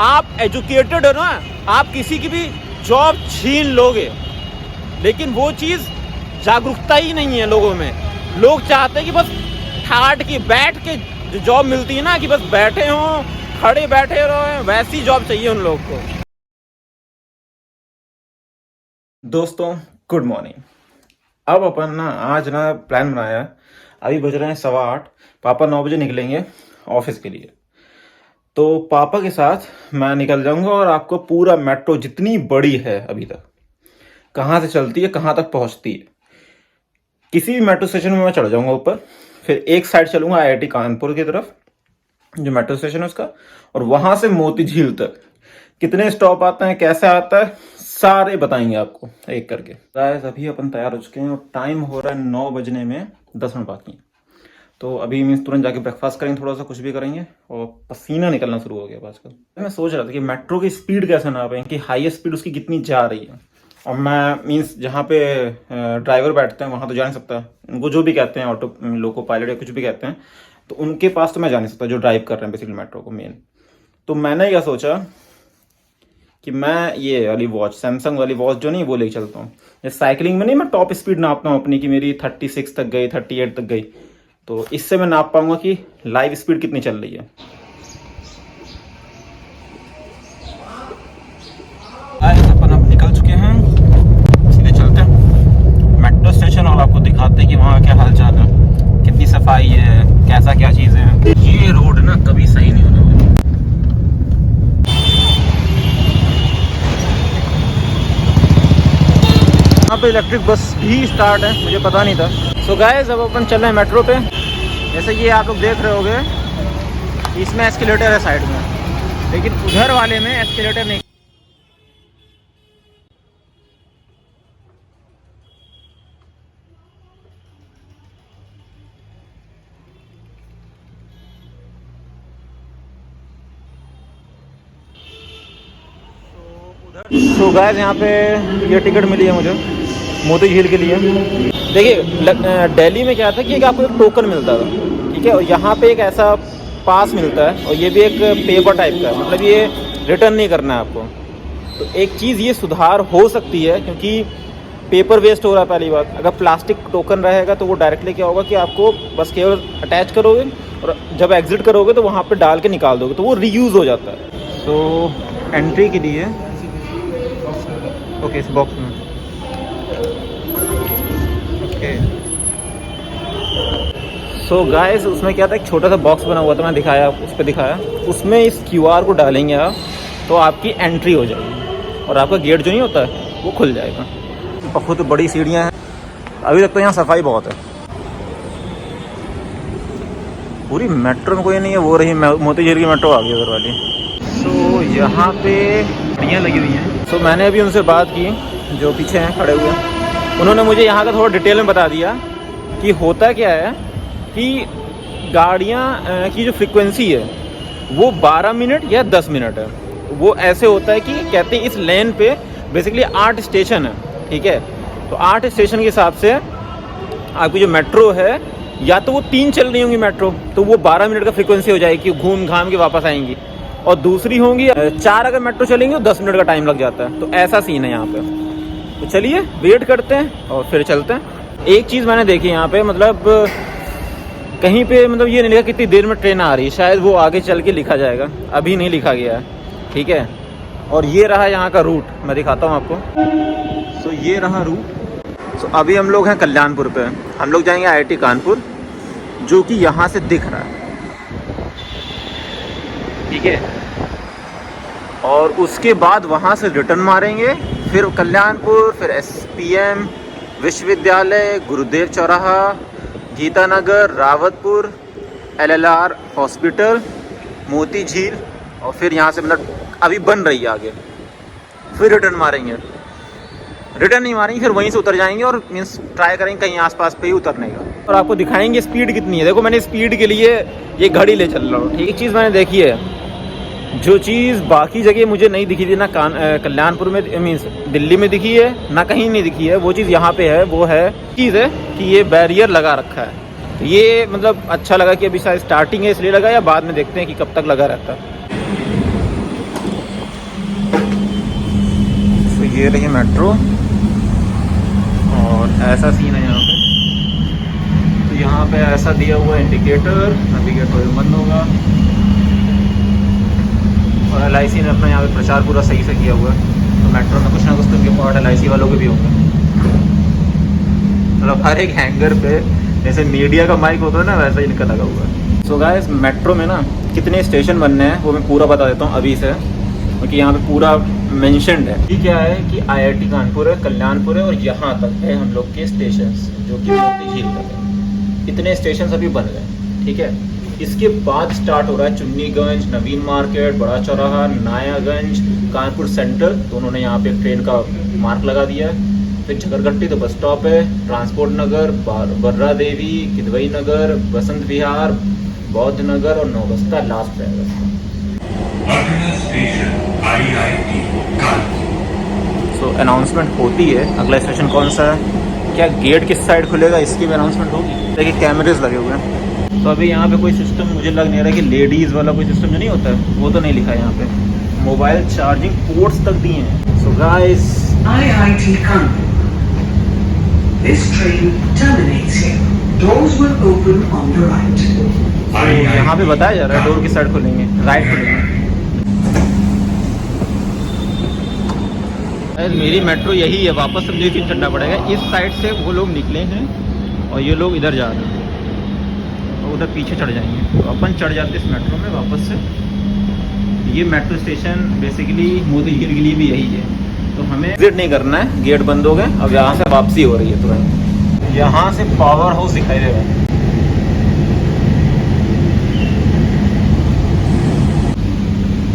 आप एजुकेटेड हो ना, आप किसी की भी जॉब छीन लोगे, लेकिन वो चीज़ जागरूकता ही नहीं है लोगों में। लोग चाहते हैं कि बस ठाट की बैठ के जो जॉब मिलती है ना, कि बस बैठे हों, खड़े बैठे रहो, वैसी जॉब चाहिए उन लोग को। दोस्तों गुड मॉर्निंग। अब अपन ना आज ना प्लान बनाया है। अभी बज रहे हैं 8:15। पापा 9 बजे निकलेंगे ऑफिस के लिए, तो पापा के साथ मैं निकल जाऊंगा और आपको पूरा मेट्रो जितनी बड़ी है अभी तक, कहाँ से चलती है, कहाँ तक पहुँचती है, किसी भी मेट्रो स्टेशन में मैं चढ़ जाऊंगा ऊपर। फिर एक साइड चलूंगा IIT कानपुर की तरफ, जो मेट्रो स्टेशन है उसका, और वहां से मोती झील तक कितने स्टॉप आते हैं, कैसे आता है, सारे बताएंगे आपको एक करके। गाइस अभी अपन तैयार हो चुके हैं और टाइम हो रहा है 9 बजने में 10 मिनट बाकी हैं। तो अभी मीन्स तुरंत जाके ब्रेकफास्ट करेंगे, थोड़ा सा कुछ भी करेंगे, और पसीना निकलना शुरू हो गया आजकल। मैं सोच रहा था कि मेट्रो की स्पीड कैसे नापें, कि हाईएस्ट स्पीड उसकी कितनी जा रही है। और मैं मीन्स जहाँ पे ड्राइवर बैठते हैं वहाँ तो जा नहीं सकता, उनको जो भी कहते हैं ऑटो लोको पायलट या कुछ भी कहते हैं, तो उनके पास तो मैं जा नहीं सकता, जो ड्राइव कर रहे हैं बेसिकली मेट्रो को मेन। तो मैंने क्या सोचा कि मैं ये वाली वॉच, सैमसंग वाली वॉच जो नहीं, वो लेके चलता हूँ। जैसे साइकिलिंग में नहीं मैं टॉप स्पीड नापता हूँ अपनी, कि मेरी 36 तक गई, 38 तक गई, तो इससे मैं नाप पाऊंगा कि लाइव स्पीड कितनी चल रही है। अपन अब निकल चुके हैं, सीधे चलते हैं मेट्रो स्टेशन और आपको दिखाते हैं कि वहाँ क्या हाल चाल है, कितनी सफाई है, कैसा क्या चीज़ें हैं। ये रोड ना कभी सही नहीं होने वाली। यहाँ पे इलेक्ट्रिक बस भी स्टार्ट है, मुझे पता नहीं था। सो गाइस अब अपन चल रहे हैं मेट्रो पे। जैसे कि आप लोग देख रहे होगे, इसमें एस्केलेटर है साइड में, लेकिन उधर वाले में एस्केलेटर नहीं। तो गाइस यहाँ पे ये टिकट मिली है मुझे मोती झील के लिए। देखिए दिल्ली में क्या था कि आपको एक टोकन मिलता था, ठीक है, और यहाँ पे एक ऐसा पास मिलता है, और ये भी एक पेपर टाइप का है, मतलब ये रिटर्न नहीं करना है आपको। तो एक चीज़ ये सुधार हो सकती है, क्योंकि पेपर वेस्ट हो रहा है पहली बात। अगर प्लास्टिक टोकन रहेगा तो वो डायरेक्टली क्या होगा कि आपको बस केवल अटैच करोगे और जब एग्जिट करोगे तो वहाँ पर डाल के निकाल दोगे, तो वो रीयूज़ हो जाता है। तो एंट्री के लिए ओके, इस बॉक्स में ओके। सो गाइस उसमें क्या था, एक छोटा सा बॉक्स बना हुआ था, मैं दिखाया, उस पर दिखाया, उसमें इस QR को डालेंगे आप तो आपकी एंट्री हो जाएगी और आपका गेट जो नहीं होता है वो खुल जाएगा। बहुत बड़ी सीढ़ियाँ हैं, अभी तक तो यहाँ सफाई बहुत है। पूरी मेट्रो में कोई नहीं है, वो रही मोती झील की मेट्रो आ गई उधर वाली। तो यहाँ पे गाड़ियाँ लगी हुई हैं। तो मैंने अभी उनसे बात की, जो पीछे हैं खड़े हुए, उन्होंने मुझे यहाँ का थोड़ा डिटेल में बता दिया कि होता क्या है कि गाड़ियाँ की जो फ्रीक्वेंसी है वो 12 मिनट या 10 मिनट है। वो ऐसे होता है कि कहते हैं इस लेन पे बेसिकली 8 स्टेशन है, ठीक है, तो 8 स्टेशन के हिसाब से आपकी जो मेट्रो है, या तो वो 3 चल रही होंगी मेट्रो, तो वो 12 मिनट का फ्रीक्वेंसी हो जाएगी, घूम घाम के वापस आएंगी, और दूसरी होंगी 4 अगर मेट्रो चलेंगी तो 10 मिनट का टाइम लग जाता है। तो ऐसा सीन है यहाँ पे। तो चलिए वेट करते हैं और फिर चलते हैं। एक चीज़ मैंने देखी यहाँ पे, मतलब कहीं पे मतलब ये नहीं लिखा कितनी देर में ट्रेन आ रही है, शायद वो आगे चल के लिखा जाएगा, अभी नहीं लिखा गया है, ठीक है। और ये रहा यहाँ का रूट, मैं दिखाता हूँ आपको। तो ये रहा रूट। तो अभी हम लोग हैं कल्याणपुर पे, हम लोग जाएंगे IIT कानपुर, जो कि यहाँ से दिख रहा है, ठीक है। और उसके बाद वहाँ से रिटर्न मारेंगे, फिर कल्याणपुर, फिर SPM विश्वविद्यालय, गुरुदेव चौराहा, गीतानगर, रावतपुर, LLR हॉस्पिटल, मोती झील, और फिर यहाँ से मतलब अभी बन रही है आगे, फिर रिटर्न मारेंगे। रिटर्न नहीं मारेंगे, फिर वहीं से उतर जाएंगे और मीन्स ट्राई करेंगे कहीं आसपास पे ही उतरने का, और आपको दिखाएंगे स्पीड कितनी है। देखो मैंने स्पीड के लिए ये घड़ी ले चल रहा हूँ, ठीक है। चीज़ मैंने देखी है, जो चीज़ बाकी जगह मुझे नहीं दिखी थी ना, कल्याणपुर में मीन्स दिल्ली में दिखी है ना, कहीं नहीं दिखी है, वो चीज़ यहाँ पे है। वो है चीज़ है कि ये बैरियर लगा रखा है। तो ये मतलब अच्छा लगा कि अभी शायद स्टार्टिंग है इसलिए लगा, या बाद में देखते हैं कि कब तक लगा रहता है। ये रही मेट्रो और ऐसा सीन है यहाँ पे। तो यहाँ पे ऐसा दिया हुआ है इंडिकेटर, अभी गेट बंद होगा। और LIC ने अपना यहाँ पे प्रचार पूरा सही से किया हुआ है। तो मेट्रो में कुछ ना कुछ तो उनके पार्ट LIC वालों के भी होंगे। मतलब हर एक हैंगर पे जैसे मीडिया का माइक होता है ना, वैसा ही इनका लगा हुआ है। सो गाइस, मेट्रो में ना कितने स्टेशन बनने हैं वो मैं पूरा बता देता हूँ अभी से, क्योंकि यहाँ पे पूरा मेंशन्ड है। ये क्या है कि IIT कानपुर है, कल्याणपुर है और यहाँ तक है हम लोग के स्टेशन, जो कि मोती झील तक है। इतने स्टेशन अभी बन गए, ठीक है। इसके बाद स्टार्ट हो रहा है चुन्नीगंज, नवीन मार्केट, बड़ा चौराहा, नायागंज, कानपुर सेंट्रल। तो उन्होंने यहाँ पे ट्रेन का मार्क लगा दिया है। फिर झकरगट्टी तो बस स्टॉप है, ट्रांसपोर्ट नगर, बर्रा देवी, किदवई नगर, बसंत विहार, बौद्ध नगर और नौबस्ता लास्ट रहेगा। सो अनाउंसमेंट होती है अगला स्टेशन कौन सा है, क्या गेट किस साइड खुलेगा, इसकी भी अनाउंसमेंट होगी। देखिए कैमरेज लगे हुए हैं। तो अभी यहाँ पे कोई सिस्टम मुझे लग नहीं रहा कि लेडीज़ वाला कोई सिस्टम जो नहीं होता है वो तो नहीं लिखा है यहाँ पे। मोबाइल चार्जिंग पोर्ट्स तक दिए हैं। So guys, IIT Kanpur. This train terminates here. Doors will open on the right. यहाँ पे बताया जा रहा है डोर किस साइड खुलेंगे, राइट खुलेंगे। मेरी मेट्रो यही है, वापस मुझे क्यों चढ़ना पड़ेगा। इस साइड से वो लोग निकले हैं और ये लोग इधर जा रहे हैं, उधर पीछे चढ़ जाएंगे। तो अपन चढ़ जाते इस मेट्रो में वापस से। ये मेट्रो स्टेशन बेसिकली मोती झील के लिए भी यही है। तो हमें एग्जिट नहीं करना है, गेट बंद हो गए। अब यहाँ से वापसी हो रही है तुरंत। यहाँ से पावर हाउस दिखाई दे रहा है।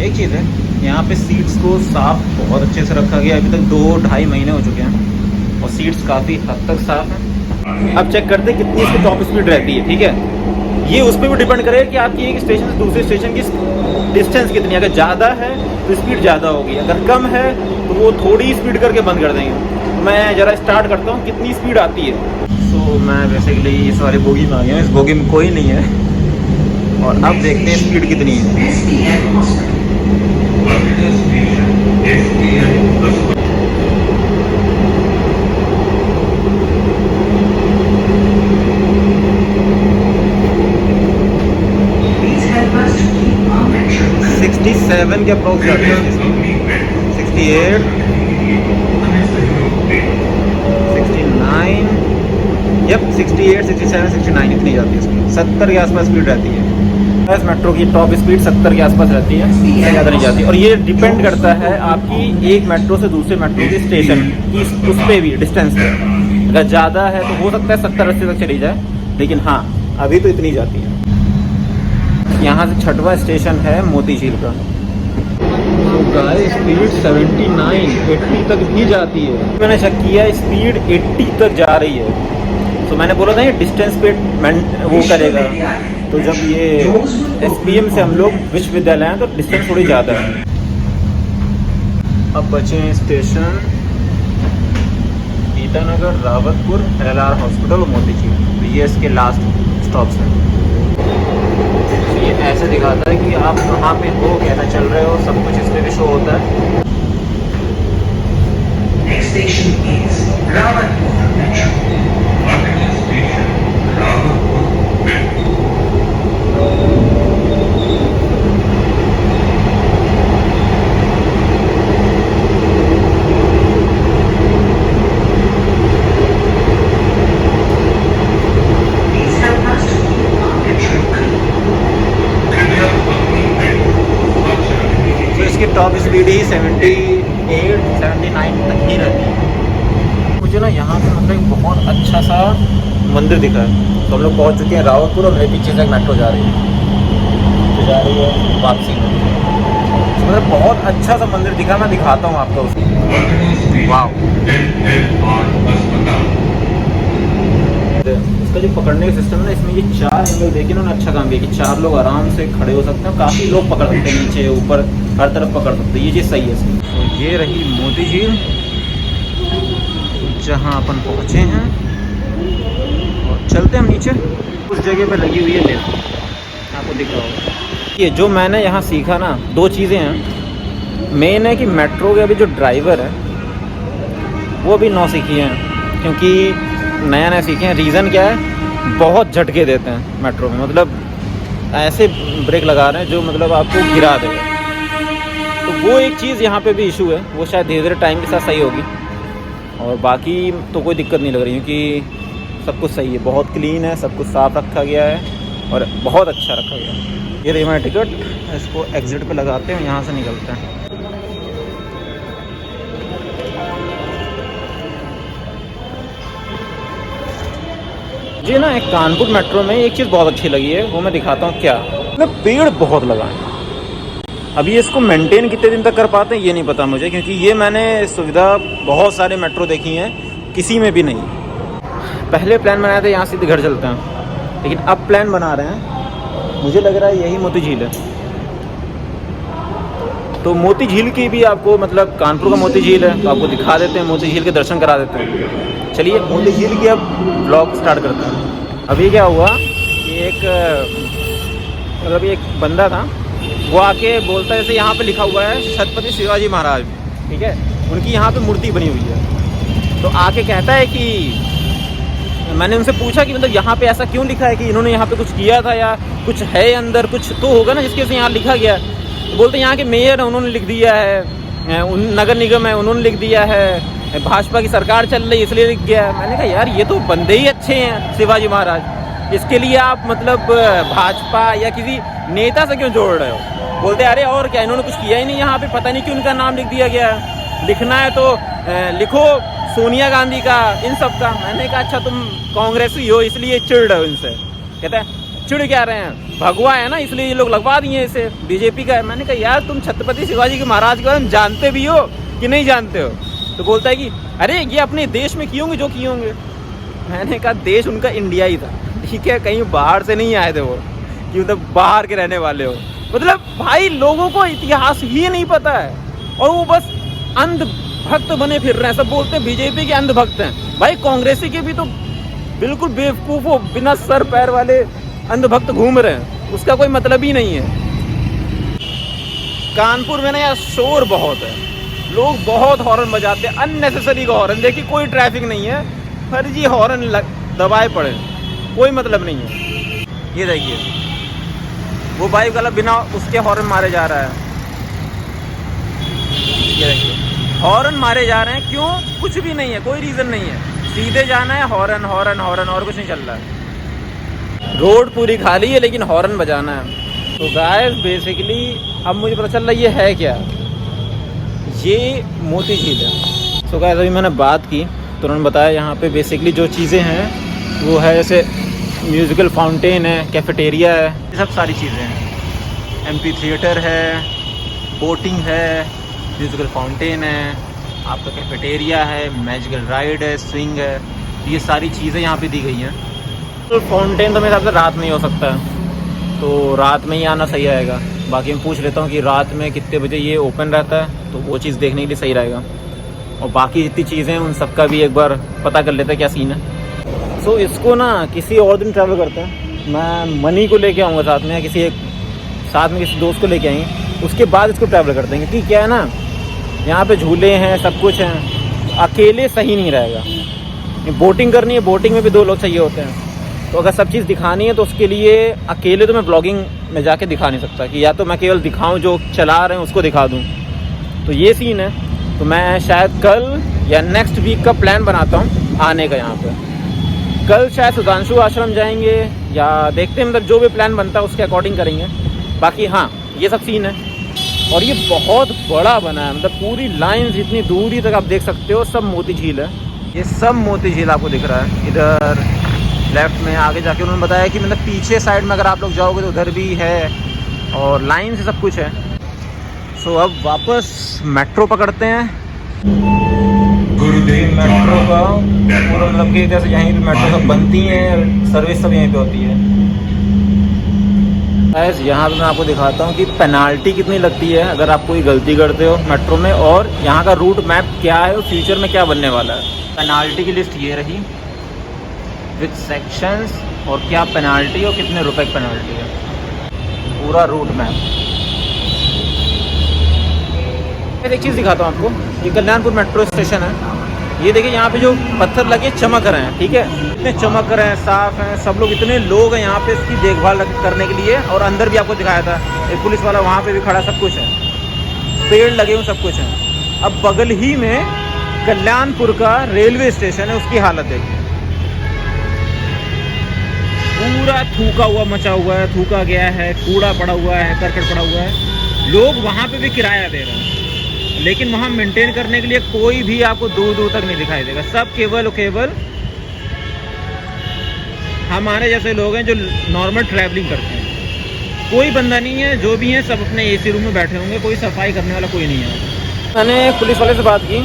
एक चीज़ है, यहाँ पे सीट्स को साफ बहुत अच्छे से रखा गया। अभी तक 2-2.5 महीने हो चुके हैं और सीट्स काफ़ी हद तक साफ हैं। अब चेक करते हैं कितनी इसकी टॉप स्पीड रहती है, ठीक है। ये उस पर भी डिपेंड करेगा कि आपकी एक स्टेशन से दूसरे स्टेशन की डिस्टेंस कितनी है। अगर ज़्यादा है तो स्पीड ज़्यादा होगी, अगर कम है तो वो थोड़ी स्पीड करके बंद कर देंगे। मैं ज़रा स्टार्ट करता हूँ कितनी स्पीड आती है। तो मैं बेसिकली इस वाली बोगी में आ गया हूँ। इस बोगी में कोई नहीं है और अब देखते हैं स्पीड कितनी है। SBN Hospital. Please help us to keep our metro. 67 के अप्रोक्स जाती है, 68, 69, यप 68, 67, 69 इतनी जाती है इसकी। 70 के आसपास स्पीड रहती है। इस मेट्रो की टॉप स्पीड 70 के आसपास रहती है, इससे ज़्यादा नहीं जाती। और ये डिपेंड करता है आपकी एक मेट्रो से दूसरे मेट्रो के स्टेशन की उस पर भी डिस्टेंस पे। अगर ज़्यादा है तो हो सकता है 70-80 तक चली जाए, लेकिन हाँ अभी तो इतनी जाती है। यहाँ से 6वां स्टेशन है मोती झील का। तो गाइस स्पीड 79, 80 तक भी जाती है। मैंने चेक किया, स्पीड 80 तक जा रही है। तो मैंने बोला था ये डिस्टेंस पे वो करेगा। तो जब ये SPM से हम लोग विश्वविद्यालय हैं तो डिस्टेंस थोड़ी ज़्यादा है। अब बचे हैं station Itanagar, Rawatpur, LR hospital और मोती झील। तो ये इसके लास्ट स्टॉप्स हैं। तो ये ऐसे दिखाता है कि आप कहाँ पे हो, कहना चल रहे हो, सब कुछ इस पर भी शो होता है। Next station is Rawatpur Metro. Top speed ही 78, 79 तक ही रहती है। मुझे ना यहाँ पे मतलब एक बहुत अच्छा सा मंदिर दिखा है। तो हम लोग पहुँच चुके हैं रावतपुर और मेरे पीछे से एक मेट्रो जा रही है वापसी में। मतलब बहुत अच्छा सा मंदिर दिखा, मैं दिखाता हूँ आपको उसको। वाह, इसका जो पकड़ने का सिस्टम है ना, इसमें ये 4 एंगल देखिए ना, अच्छा काम किया कि 4 लोग आराम से खड़े हो सकते हैं। काफ़ी लोग पकड़ सकते हैं, नीचे ऊपर हर तरफ पकड़ सकते हैं। ये चीज़ सही है इसकी। तो ये रही मोती झील जहाँ अपन पहुँचे हैं और चलते हैं हम नीचे। उस जगह पे लगी हुई है लिफ्ट, आपको दिख रहा होगा। ये जो मैंने यहाँ सीखा ना, 2 चीज़ें हैं। मेन है कि मेट्रो के अभी जो ड्राइवर है वो भी नौसिखिए हैं, क्योंकि नया नया सीखे हैं। रीज़न क्या है, बहुत झटके देते हैं मेट्रो में, मतलब ऐसे ब्रेक लगा रहे हैं जो मतलब आपको गिरा देगा। तो वो एक चीज़ यहाँ पे भी इशू है, वो शायद धीरे धीरे टाइम के साथ सही होगी। और बाकी तो कोई दिक्कत नहीं लग रही, क्योंकि सब कुछ सही है, बहुत क्लीन है, सब कुछ साफ़ रखा गया है और बहुत अच्छा रखा गया है। ये रही हमारी टिकट, इसको एग्ज़िट पे लगाते हैं, यहाँ से निकलते हैं। मुझे ना एक कानपुर मेट्रो में एक चीज़ बहुत अच्छी लगी है, वो मैं दिखाता हूँ क्या। मतलब पेड़ बहुत लगाए हैं। अभी इसको मेंटेन कितने दिन तक कर पाते हैं ये नहीं पता मुझे, क्योंकि ये मैंने सुविधा बहुत सारे मेट्रो देखी हैं, किसी में भी नहीं। पहले प्लान बनाया था यहाँ सीधे घर चलते हैं, लेकिन अब प्लान बना रहे हैं, मुझे लग रहा है यही मोती झील है। तो मोती झील की भी आपको, मतलब कानपुर का मोती झील है तो आपको दिखा देते हैं, मोती झील के दर्शन करा देते हैं। चलिए मोती झील की अब ब्लॉग स्टार्ट करते हैं। अभी क्या हुआ कि एक मतलब एक बंदा था, वो आके बोलता है जैसे यहाँ पे लिखा हुआ है छत्रपति शिवाजी महाराज, ठीक है, उनकी यहाँ पे मूर्ति बनी हुई है। तो आके कहता है कि मैंने उनसे पूछा कि मतलब यहाँ पे ऐसा क्यों लिखा है, कि इन्होंने यहाँ पे कुछ किया था या कुछ है अंदर, कुछ तो होगा ना जिसके से यहाँ लिखा गया है। तो बोलते यहाँ के मेयर है उन्होंने लिख दिया है, नगर निगम है उन्होंने लिख दिया है, भाजपा की सरकार चल रही है इसलिए लिख गया है। मैंने कहा यार ये तो बंदे ही अच्छे हैं शिवाजी महाराज, इसके लिए आप मतलब भाजपा या किसी नेता से क्यों जोड़ रहे हो। बोलते अरे और क्या, इन्होंने कुछ किया ही नहीं यहाँ पे, पता नहीं क्यों उनका नाम लिख दिया गया है, लिखना है तो लिखो सोनिया गांधी का, इन सब का। मैंने कहा अच्छा तुम कांग्रेसी हो इसलिए चिढ़ रहे हो इनसे। कहता है चिढ़ क्या रहे हैं, भगवा है ना इसलिए ये लोग लगवा दिए इसे, बीजेपी का है। मैंने कहा यार तुम छत्रपति शिवाजी के महाराज के बारे में जानते भी हो कि नहीं जानते हो। तो बोलता है कि अरे ये अपने देश में किए होंगे जो किए होंगे। मैंने कहा देश उनका इंडिया ही था, ठीक है, कहीं बाहर से नहीं आए थे वो, कि मतलब बाहर के रहने वाले हो। मतलब भाई लोगों को इतिहास ही नहीं पता है और वो बस अंधभक्त बने फिर रहे हैं। सब बोलते हैं बीजेपी के अंधभक्त हैं, भाई कांग्रेसी के भी तो बिल्कुल बेवकूफ़ हो, बिना सर पैर वाले अंधभक्त घूम रहे हैं, उसका कोई मतलब ही नहीं है। कानपुर में ना यार शोर बहुत है, लोग बहुत हॉर्न बजाते हैं, अननेसेसरी का हॉर्न। देखिए कोई ट्रैफिक नहीं है, फर्जी हॉर्न दबाए पड़े, कोई मतलब नहीं है। ये देखिए वो बाइक वाला बिना उसके हॉर्न मारे जा रहा है, ये देखिए हॉर्न मारे जा रहे हैं, क्यों, कुछ भी नहीं है, कोई रीज़न नहीं है, सीधे जाना है, हॉर्न हॉर्न हॉर्न और कुछ नहीं चल रहा है। रोड पूरी खाली है लेकिन हॉर्न बजाना है। तो गाइस बेसिकली अब मुझे पता चल रहा है ये है क्या, ये मोती झील है। सो गाइस अभी मैंने बात की तो उन्होंने बताया यहाँ पे बेसिकली जो चीज़ें हैं वो है जैसे म्यूज़िकल फाउंटेन है, कैफेटेरिया है, ये सब सारी चीज़ें हैं। एमपी थिएटर है, बोटिंग है, म्यूज़िकल फाउंटेन है, आपका कैफेटेरिया है, मैजिकल राइड है, स्विंग है, ये सारी चीज़ें यहाँ पे दी गई हैं। तो फाउंटेन तो मेरे हिसाब से रात में ही हो सकता है, तो रात में ही आना सही रहेगा। बाकी मैं पूछ लेता हूँ कि रात में कितने बजे ये ओपन रहता है, तो वो चीज़ देखने के लिए सही रहेगा। और बाकी जितनी चीज़ें हैं उन सबका भी एक बार पता कर लेते हैं क्या सीन है। सो इसको ना किसी और दिन ट्रैवल करते हैं, मैं मनी को लेके आऊँगा साथ में, या किसी एक साथ में किसी दोस्त को लेके आएंगे, उसके बाद इसको ट्रैवल करते हैं। क्योंकि क्या है ना, यहाँ पे झूले हैं, सब कुछ हैं, अकेले सही नहीं रहेगा। बोटिंग करनी है, बोटिंग में भी 2 लोग चाहिए होते हैं। तो अगर सब चीज़ दिखानी है तो उसके लिए अकेले तो मैं ब्लॉगिंग में जाके दिखा नहीं सकता, कि या तो मैं केवल दिखाऊं जो चला रहे हैं उसको दिखा दूं। तो ये सीन है। तो मैं शायद कल या नेक्स्ट वीक का प्लान बनाता हूं आने का यहाँ पे। कल शायद सुधांशु आश्रम जाएंगे या देखते हैं, मतलब जो भी प्लान बनता है उसके अकॉर्डिंग करेंगे। बाकी हाँ ये सब सीन है। और ये बहुत बड़ा बना है, मतलब पूरी लाइन जितनी दूरी तक आप देख सकते हो सब मोती झील है। ये सब मोती झील आपको दिख रहा है। इधर लेफ्ट में आगे जाके उन्होंने बताया कि मतलब पीछे साइड में अगर आप लोग जाओगे तो उधर भी है, और लाइन से सब कुछ है। सो अब वापस मेट्रो पकड़ते हैं। गुरुदेव मेट्रो का पूरा मतलब कि जैसे यहीं पे मेट्रो सब बनती हैं, सर्विस सब यहीं पे होती है। गाइस यहाँ पे मैं आपको दिखाता हूँ कि पेनाल्टी कितनी लगती है अगर आप कोई गलती करते हो मेट्रो में, और यहाँ का रूट मैप क्या है और फ्यूचर में क्या बनने वाला है। पेनाल्टी की लिस्ट ये रही विथ सेक्शंस और क्या पेनाल्टी और कितने रुपए की पेनाल्टी है, पूरा रूट मैप। मैं एक चीज़ दिखाता हूँ आपको, ये कल्याणपुर मेट्रो स्टेशन है। ये देखिए यहाँ पे जो पत्थर लगे चमक रहे हैं, ठीक है, इतने चमक रहे हैं, साफ हैं, सब लोग, इतने लोग हैं यहाँ पे इसकी देखभाल करने के लिए। और अंदर भी आपको दिखाया था एक पुलिस वाला वहाँ पे भी खड़ा, सब कुछ है, पेड़ लगे हुए, सब कुछ है। अब बगल ही में कल्याणपुर का रेलवे स्टेशन है, उसकी हालत देखिए, पूरा थूका हुआ मचा हुआ है, थूका गया है, कूड़ा पड़ा हुआ है, करकट पड़ा हुआ है। लोग वहाँ पे भी किराया दे रहे हैं, लेकिन वहाँ मेंटेन करने के लिए कोई भी आपको दूर दूर तक नहीं दिखाई देगा। सब केवल हमारे जैसे लोग हैं जो नॉर्मल ट्रैवलिंग करते हैं। कोई बंदा नहीं है, जो भी है सब अपने एसी रूम में बैठे होंगे, कोई सफाई करने वाला कोई नहीं है। मैंने पुलिस वाले से बात की,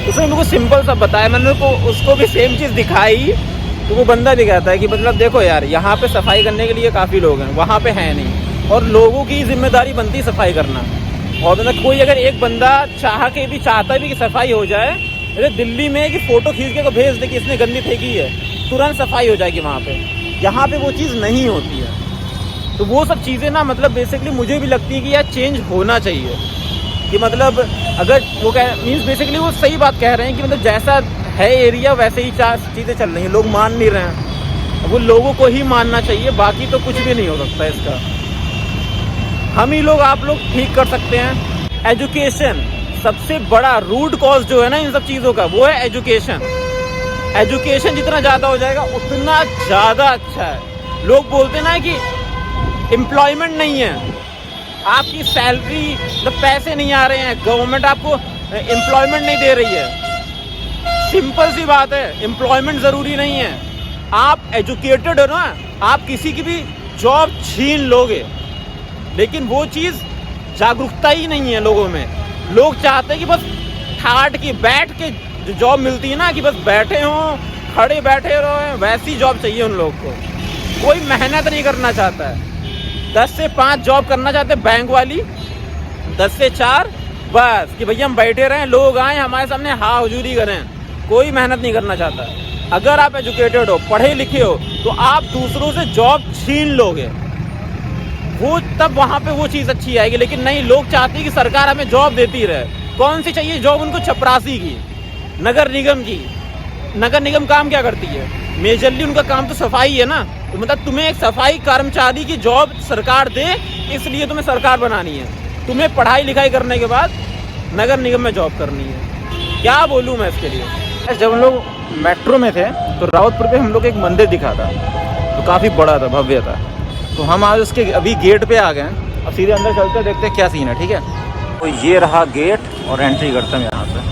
उसने मेरे को सिंपल सा बताया, मैंने उसको भी सेम चीज़ दिखाई, तो वो बंदा भी कहता है कि मतलब देखो यार, यहाँ पे सफाई करने के लिए काफ़ी लोग हैं, वहाँ पे है नहीं, और लोगों की जिम्मेदारी बनती है सफाई करना। और मतलब कोई अगर एक बंदा चाहता भी कि सफाई हो जाए, जैसे दिल्ली में कि फ़ोटो खींच के को भेज दे कि इसने गंदी फेंकी है, तुरंत सफाई हो जाएगी वहाँ पे। यहाँ पे वो चीज़ नहीं होती है। तो वो सब चीज़ें ना, मतलब बेसिकली मुझे भी लगती है कि यार चेंज होना चाहिए। कि मतलब अगर वो मीन्स बेसिकली वो सही बात कह रहे हैं कि मतलब जैसा है एरिया वैसे ही चीज़ें चल रही हैं, लोग मान नहीं रहे हैं। वो लोगों को ही मानना चाहिए, बाकी तो कुछ भी नहीं हो सकता इसका। हम ही लोग, आप लोग ठीक कर सकते हैं। एजुकेशन सबसे बड़ा रूट कॉज जो है ना इन सब चीज़ों का, वो है एजुकेशन। एजुकेशन जितना ज़्यादा हो जाएगा उतना ज़्यादा अच्छा है। लोग बोलते ना कि एम्प्लॉयमेंट नहीं है, आपकी सैलरी मतलब पैसे नहीं आ रहे हैं, गवर्नमेंट आपको एम्प्लॉयमेंट नहीं दे रही है। सिंपल सी बात है, एम्प्लॉयमेंट ज़रूरी नहीं है। आप एजुकेटेड हो ना, आप किसी की भी जॉब छीन लोगे, लेकिन वो चीज़ जागरूकता ही नहीं है लोगों में। लोग चाहते हैं कि बस ठाट की बैठ के जो जॉब मिलती है ना, कि बस बैठे हों, खड़े बैठे रहो, वैसी जॉब चाहिए उन लोग को। कोई मेहनत नहीं करना चाहता है। 10 से 5 जॉब करना चाहते हैं बैंक वाली, 10 से 4 बस कि भैया हम बैठे रहें, लोग आएँ हमारे सामने हाँ हुजूरी करें। कोई मेहनत नहीं करना चाहता। अगर आप एजुकेटेड हो, पढ़े लिखे हो, तो आप दूसरों से जॉब छीन लोगे, वो तब वहाँ पे वो चीज़ अच्छी आएगी। लेकिन नहीं, लोग चाहते हैं कि सरकार हमें जॉब देती रहे। कौन सी चाहिए जॉब उनको? चपरासी की, नगर निगम की। नगर निगम काम क्या करती है? मेजरली उनका काम तो सफाई है ना। तो मतलब तुम्हें एक सफाई कर्मचारी की जॉब सरकार दे, इसलिए तुम्हें सरकार बनानी है। तुम्हें पढ़ाई लिखाई करने के बाद नगर निगम में जॉब करनी है। क्या बोलूँ मैं इसके लिए। जब हम लोग मेट्रो में थे तो रावतपुर पे हम लोग एक मंदिर दिखा था, तो काफ़ी बड़ा था, भव्य था। तो हम आज उसके अभी गेट पे आ गए हैं। अब सीधे अंदर चलते देखते क्या सीन है, ठीक है। तो ये रहा गेट और एंट्री करते हैं यहाँ से।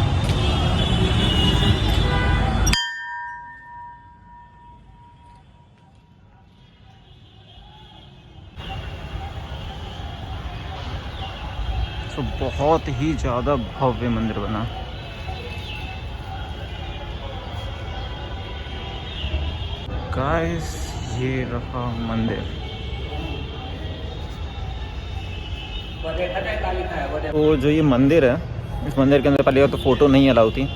तो बहुत ही ज़्यादा भव्य मंदिर बना। गाइस ये रहा मंदिर। तो जो ये मंदिर है, इस मंदिर के अंदर पहले तो फ़ोटो नहीं अलाउ थी,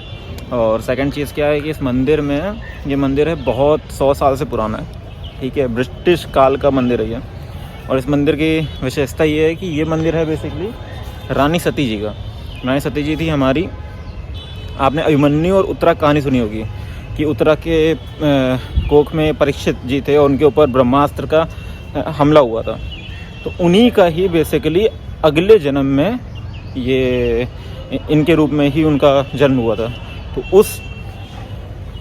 और सेकंड चीज़ क्या है कि इस मंदिर में, ये मंदिर है बहुत 100 साल से पुराना है, ठीक है, ब्रिटिश काल का मंदिर है ये। और इस मंदिर की विशेषता ये है कि ये मंदिर है बेसिकली रानी सती जी का। रानी सती जी थी हमारी, आपने अभिमन्यु और उत्तरा कहानी सुनी होगी कि उत्तरा के कोख में परीक्षित जी थे और उनके ऊपर ब्रह्मास्त्र का हमला हुआ था। तो उन्हीं का ही बेसिकली अगले जन्म में ये इनके रूप में ही उनका जन्म हुआ था, तो उस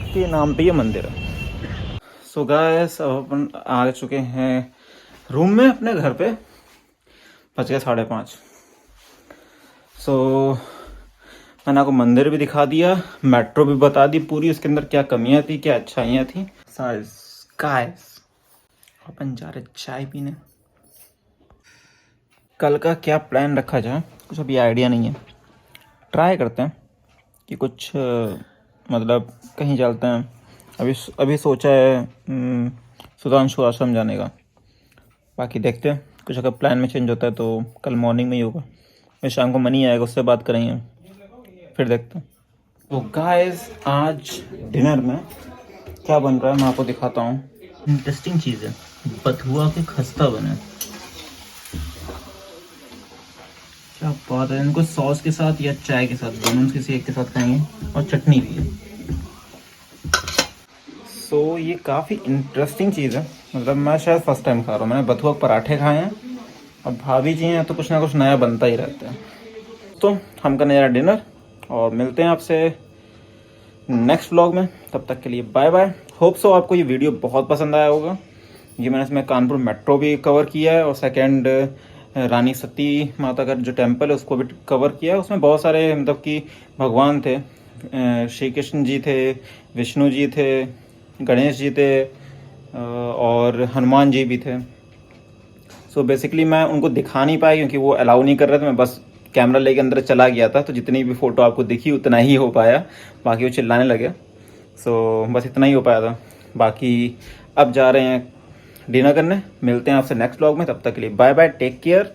के नाम पे ये मंदिर है। सो गाइस अब अपन आ चुके हैं रूम में अपने घर पे, बज गए 5:30। सो मैंने आपको मंदिर भी दिखा दिया, मेट्रो भी बता दी पूरी, उसके अंदर क्या कमियां थी क्या अच्छाइयाँ थी। गाइस अपन जा रहे चाय पीने। कल का क्या प्लान रखा जाए कुछ अभी आइडिया नहीं है। ट्राई करते हैं कि कुछ मतलब कहीं चलते हैं। अभी सोचा है सुधांशु आश्रम जाने का, बाकी देखते हैं कुछ अगर प्लान में चेंज होता है तो कल मॉर्निंग में ही होगा। फिर शाम को मनी आएगा, उससे बात करेंगे, फिर देखते हैं। तो गाइस आज डिनर में क्या बन रहा है मैं आपको दिखाता हूँ। इंटरेस्टिंग चीज़ है, बथुआ के खस्ता बने। क्या बात है, इनको सॉस के साथ या चाय के साथ, दोनों किसी एक के साथ खाएंगे, और चटनी भी है। सो ये काफ़ी इंटरेस्टिंग चीज़ है, मतलब मैं शायद फर्स्ट टाइम खा रहा हूँ। मैंने बथुआ के पराठे खाए हैं, अब भाभी जी हैं तो कुछ ना कुछ नया बनता ही रहता है। तो हम करने जा रहे हैं डिनर और मिलते हैं आपसे नेक्स्ट व्लॉग में। तब तक के लिए बाय बाय। होप सो आपको ये वीडियो बहुत पसंद आया होगा। ये मैंने इसमें कानपुर मेट्रो भी कवर किया है और सेकंड रानी सती माता का जो टेम्पल है उसको भी कवर किया है। उसमें बहुत सारे मतलब कि भगवान थे, श्री कृष्ण जी थे, विष्णु जी थे, गणेश जी थे और हनुमान जी भी थे। सो बेसिकली मैं उनको दिखा नहीं पाया क्योंकि वो अलाउ नहीं कर रहे थे। मैं बस कैमरा लेके अंदर चला गया था, तो जितनी भी फ़ोटो आपको दिखी उतना ही हो पाया, बाकी वो चिल्लाने लगे। सो बस इतना ही हो पाया था। बाकी अब जा रहे हैं डिनर करने। मिलते हैं आपसे नेक्स्ट व्लॉग में, तब तक के लिए बाय बाय, टेक केयर।